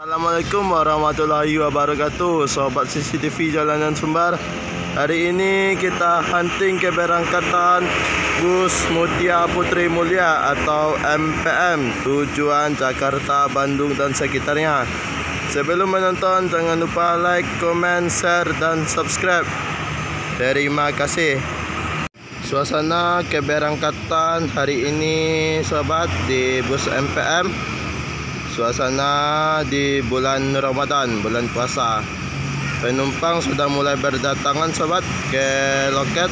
Assalamualaikum warahmatullahi wabarakatuh, sobat CCTV Jalanan Sumbar. Hari ini kita hunting keberangkatan bus Mutia Putri Mulia atau MPM tujuan Jakarta, Bandung dan sekitarnya. Sebelum menonton jangan lupa like, comment, share dan subscribe. Terima kasih. Suasana keberangkatan hari ini sobat di bus MPM. Suasana di bulan Ramadan, bulan puasa. Penumpang sudah mulai berdatangan sobat ke loket.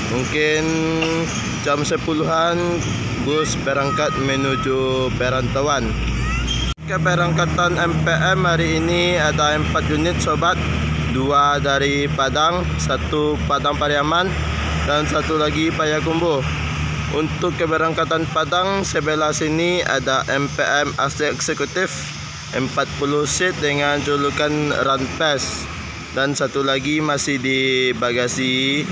Mungkin jam 10-an bus berangkat menuju perantauan. Keberangkatan MPM hari ini ada 4 unit sobat. 2 dari Padang, 1 Padang Pariaman dan 1 lagi Payakumbuh. Untuk keberangkatan Padang sebelah sini ada MPM AC Eksekutif 40 seat dengan julukan Rampes, dan 1 lagi masih di bagasi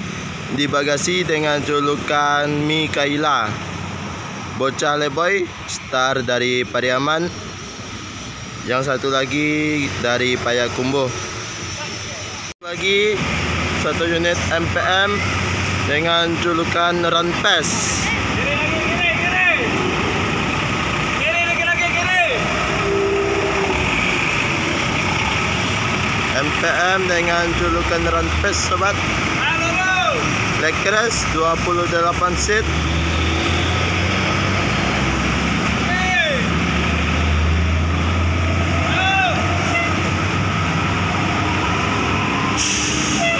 dengan julukan Mikaila. Bocah Leboy Star dari Pariaman, yang 1 lagi dari Payakumbuh. Lagi 1 unit MPM dengan julukan Rampes. MPM dengan julukan Rampes sobat. Lekres 28 seat.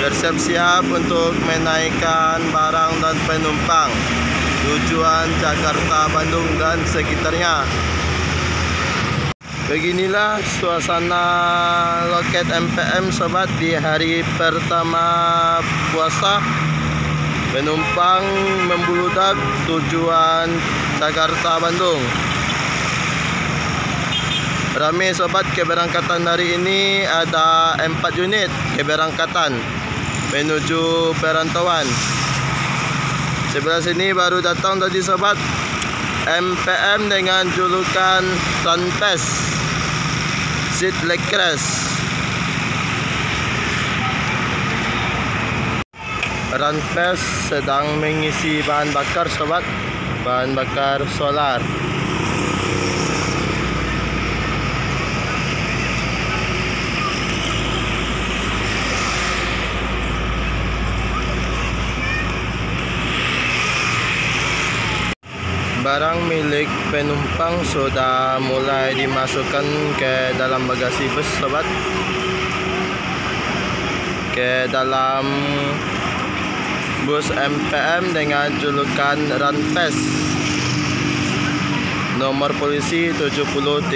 Bersiap-siap untuk menaikkan barang dan penumpang tujuan Jakarta, Bandung dan sekitarnya. Beginilah suasana loket MPM sobat di hari pertama puasa. Penumpang membludak tujuan Jakarta, Bandung. Ramai sobat keberangkatan hari ini, ada 4 unit keberangkatan menuju perantauan. Sebelah sini baru datang tadi sobat MPM dengan julukan Rampes seat Lekres. Rampes sedang mengisi bahan bakar sobat, bahan bakar solar. Barang milik penumpang sudah mulai dimasukkan ke dalam bagasi bus sobat, ke dalam bus MPM dengan julukan Rampes, nomor polisi 7036.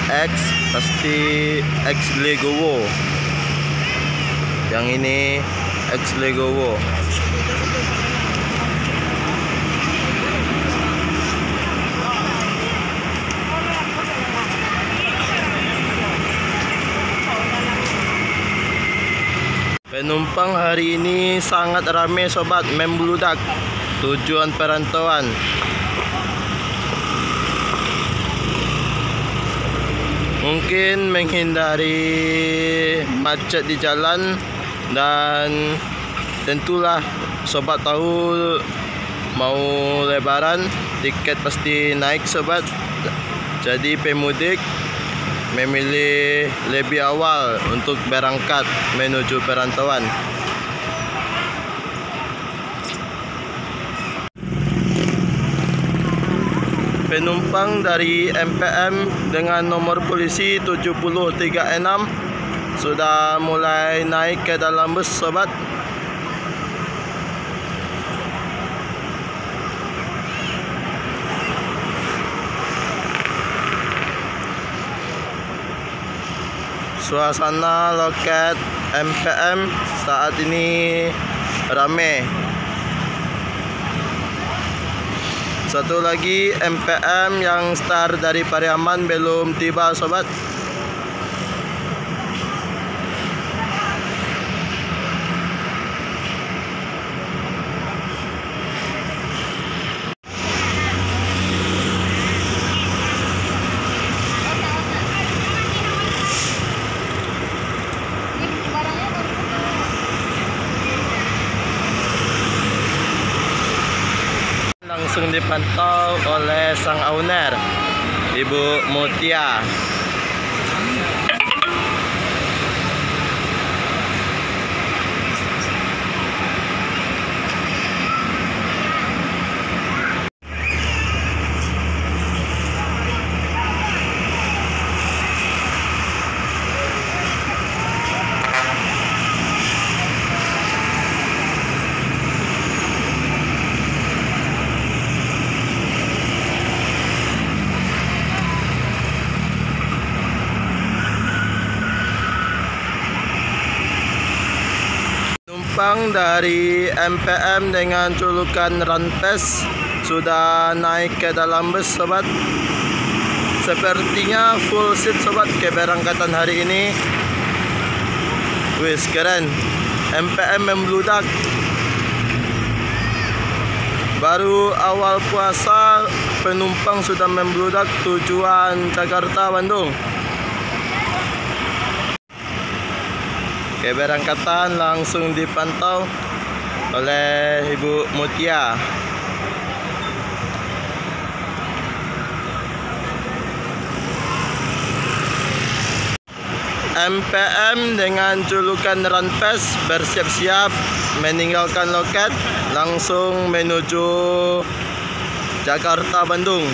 X pasti X Legowo, yang ini X Legowo. Penumpang hari ini sangat ramai sobat, membludak tujuan perantauan. Mungkin menghindari macet di jalan, dan tentulah sobat tahu mau lebaran tiket pasti naik sobat. Jadi pemudik memilih lebih awal untuk berangkat menuju perantauan. Penumpang dari MPM dengan nomor polisi 7036 sudah mulai naik ke dalam bus sobat. Suasana loket MPM saat ini ramai. 1 lagi MPM yang Star dari Pariaman belum tiba sobat. dipantau oleh sang owner, Ibu Mutia. Penumpang dari MPM dengan julukan Ranpes sudah naik ke dalam bus, sobat. Sepertinya full seat, sobat, keberangkatan hari ini. Wis keren, MPM membludak. Baru awal puasa penumpang sudah membludak tujuan Jakarta Bandung. Keberangkatan langsung dipantau oleh Ibu Mutia. MPM dengan julukan Ranpes bersiap-siap meninggalkan loket langsung menuju Jakarta Bandung.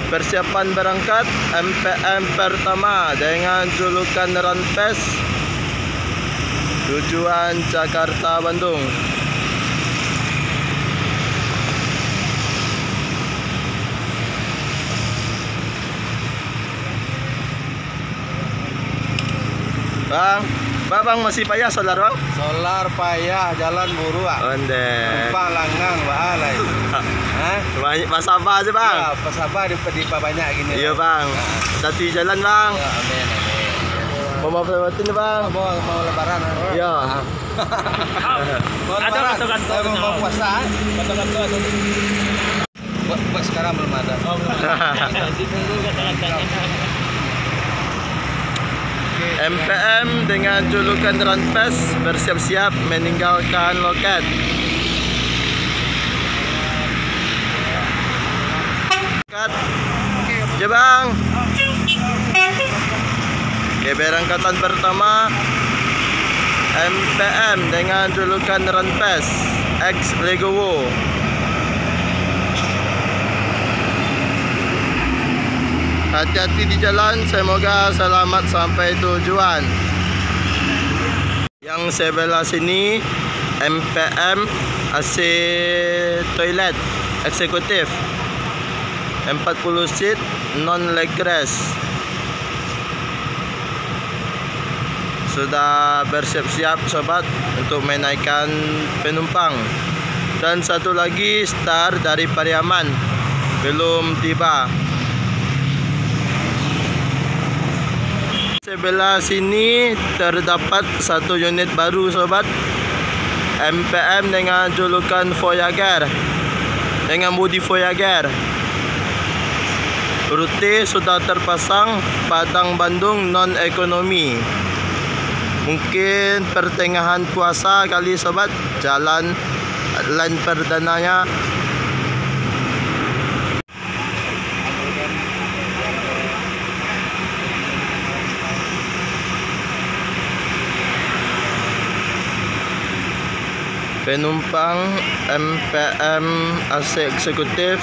Persiapan berangkat MPM pertama dengan julukan Ranpes tujuan Jakarta Bandung. Bang, masih payah solar, Bang? Solar payah, jalan buru Onde. Numpang langgang bahalai. Hah? Banyak pasaba aja, Bang. Ya, pasaba di banyak gini. Iya, Bang. Hati jalan, Bang. Ya, amin. Mau lewatin, Bang. Mau lebaran. Iya. Mau lebaran. Mau puasa. Buat sekarang belum ada. MPM dengan julukan Ranpes bersiap-siap meninggalkan loket. Ya, Bang. Keberangkatan pertama MPM dengan julukan Ranpes X Legowo. Hati-hati di jalan, semoga selamat sampai tujuan. Yang sebelah sini MPM AC toilet eksekutif 40 seat non leg rest. Sudah bersiap-siap, sobat, untuk menaikkan penumpang. Dan satu lagi Star dari Pariaman belum tiba. Sebelah sini terdapat satu unit baru, sobat, MPM dengan julukan Voyager, dengan bodi Voyager. Rute sudah terpasang Padang Bandung non ekonomi. Mungkin pertengahan puasa kali, sobat, jalan line perdananya. Penumpang MPM AC eksekutif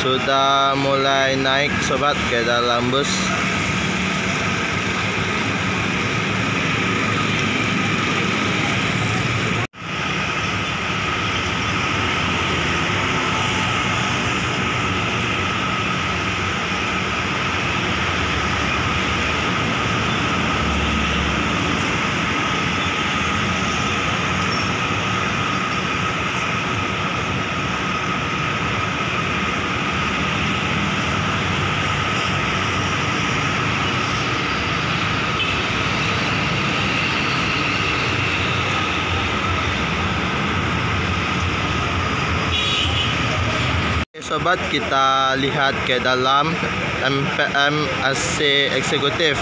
sudah mulai naik, sobat, ke dalam bus. sobat, kita lihat ke dalam MPM AC eksekutif.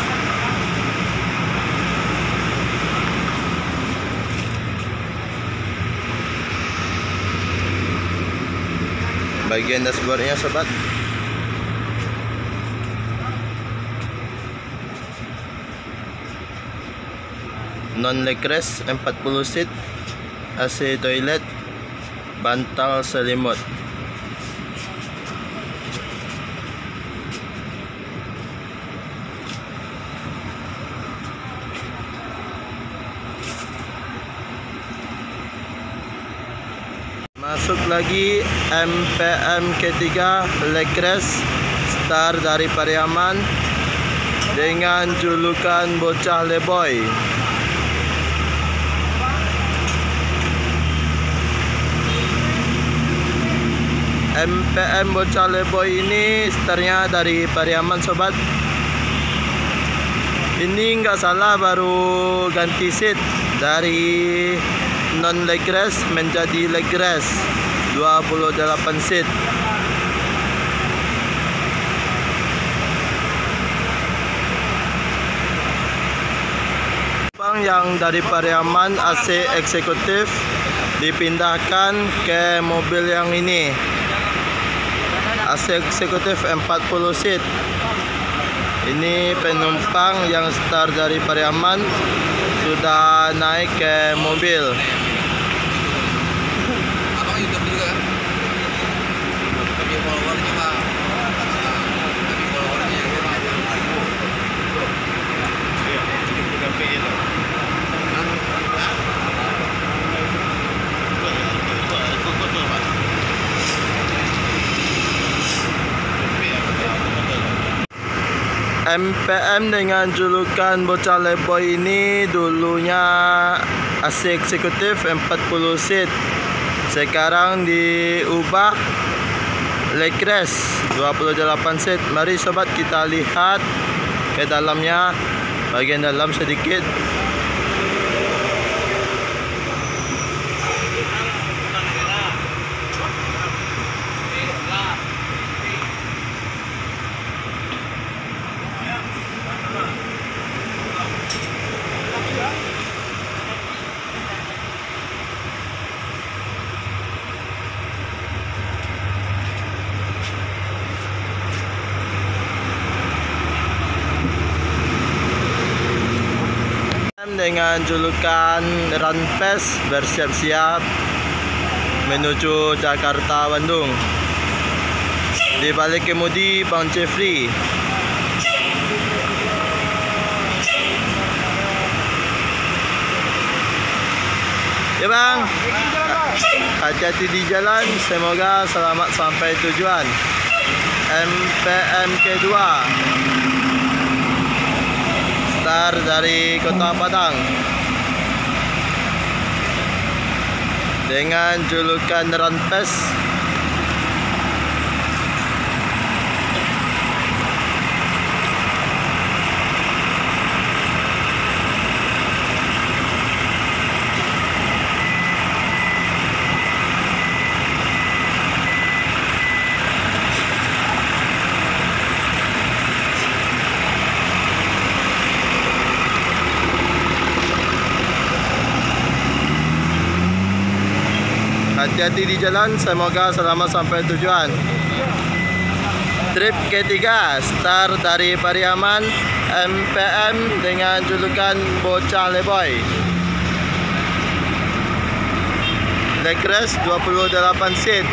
Bagian dashboardnya sobat. Non leg rest 40 seat, AC toilet, bantal selimut. Masuk lagi MPM K3 leg rest star dari Pariaman dengan julukan bocah leboy. MPM bocah leboy ini starnya dari Pariaman sobat. Ini nggak salah baru ganti seat dari non leg rest menjadi leg rest 28 seat. Yang dari Pariaman AC eksekutif dipindahkan ke mobil yang ini, AC eksekutif 40 seat. Ini penumpang yang start dari Pariaman sudah naik ke mobil. Abang YouTube juga kan? Tapi followernya Pak. Tapi followernya yang iya, juga itu. MPM dengan julukan bocah leboy ini dulunya AC eksekutif 40 seat. Sekarang diubah leg rest 28 seat. Mari sobat kita lihat ke dalamnya, bagian dalam sedikit. Dengan julukan Runfest bersiap-siap menuju Jakarta Bandung. Di balik kemudi Bang Jeffrey. Ya Bang, hati-hati di jalan, semoga selamat sampai tujuan. MPM K2 star dari Kota Padang dengan julukan Runfest. Hati-hati di jalan, semoga selamat sampai tujuan. Trip K3 star dari Pariaman, MPM dengan julukan bocah leboy. Leg rest 28 seat.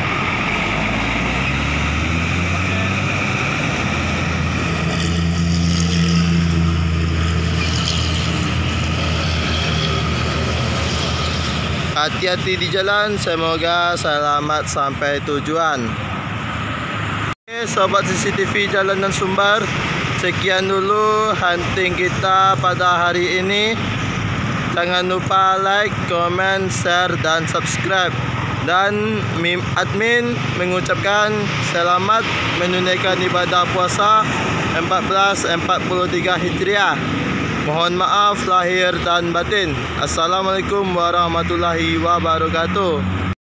Hati-hati di jalan, semoga selamat sampai tujuan. Oke, sobat CCTV Jalanan Sumbar, sekian dulu hunting kita pada hari ini. Jangan lupa like, comment, share, dan subscribe. Dan admin mengucapkan selamat menunaikan ibadah puasa 1443 Hijriah. Mohon maaf lahir dan batin. Assalamualaikum warahmatullahi wabarakatuh.